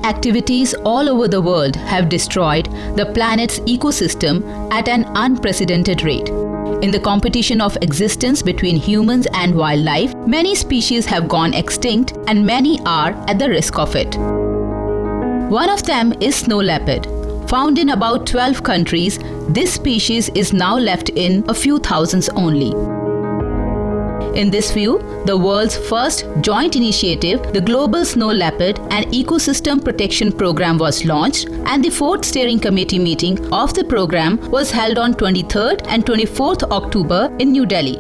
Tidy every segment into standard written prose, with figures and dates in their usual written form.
activities all over the world have destroyed the planet's ecosystem at an unprecedented rate. In the competition of existence between humans and wildlife, many species have gone extinct and many are at the risk of it. One of them is snow leopard. Found in about 12 countries, this species is now left in a few thousands only. In this view, the world's first joint initiative, the Global Snow Leopard and Ecosystem Protection Program, was launched, and the 4th Steering Committee meeting of the program was held on 23rd and 24th October in New Delhi.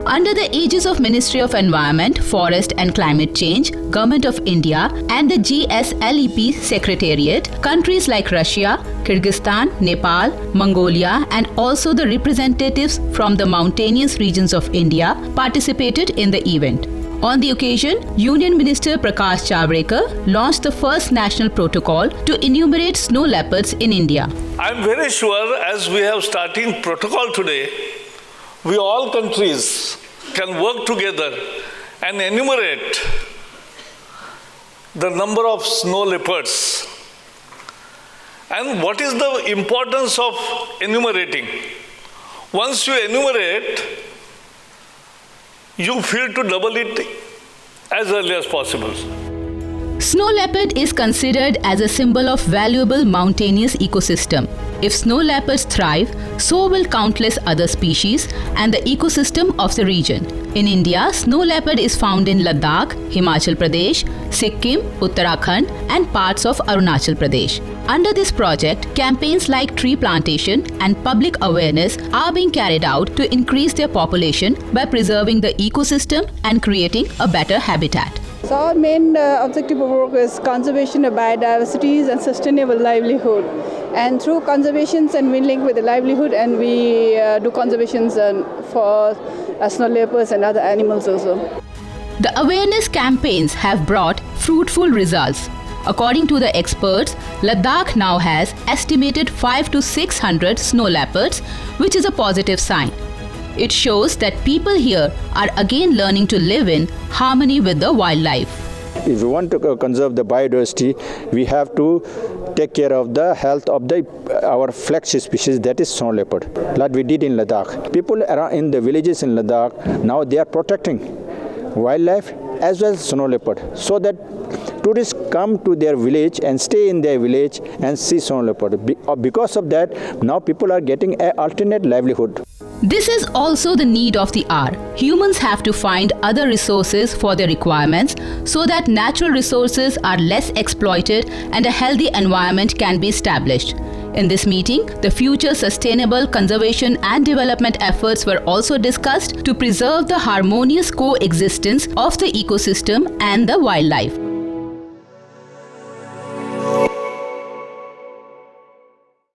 Under the aegis of Ministry of Environment, Forest and Climate Change, Government of India and the GSLEP Secretariat, countries like Russia, Kyrgyzstan, Nepal, Mongolia and also the representatives from the mountainous regions of India participated in the event. On the occasion, Union Minister Prakash Javadekar launched the first national protocol to enumerate snow leopards in India. I am very sure as we have starting protocol today, we all countries can work together and enumerate the number of snow leopards. And what is the importance of enumerating? Once you enumerate, you feel to double it as early as possible. Snow leopard is considered as a symbol of valuable mountainous ecosystem. If snow leopards thrive, so will countless other species and the ecosystem of the region. In India, snow leopard is found in Ladakh, Himachal Pradesh, Sikkim, Uttarakhand and parts of Arunachal Pradesh. Under this project, campaigns like tree plantation and public awareness are being carried out to increase their population by preserving the ecosystem and creating a better habitat. So our main objective of work is conservation of biodiversity and sustainable livelihood. And through conservations and we link with the livelihood and we do conservations for snow leopards and other animals also. The awareness campaigns have brought fruitful results. According to the experts, Ladakh now has estimated 500 to 600 snow leopards, which is a positive sign. It shows that people here are again learning to live in harmony with the wildlife. If we want to conserve the biodiversity, we have to take care of the health of our flagship species, that is snow leopard, like we did in Ladakh. People around in the villages in Ladakh, now they are protecting wildlife as well as snow leopard, so that tourists come to their village and stay in their village and see snow leopard. Because of that, now people are getting an alternate livelihood. This is also the need of the hour. Humans have to find other resources for their requirements so that natural resources are less exploited and a healthy environment can be established. In this meeting, the future sustainable conservation and development efforts were also discussed to preserve the harmonious coexistence of the ecosystem and the wildlife.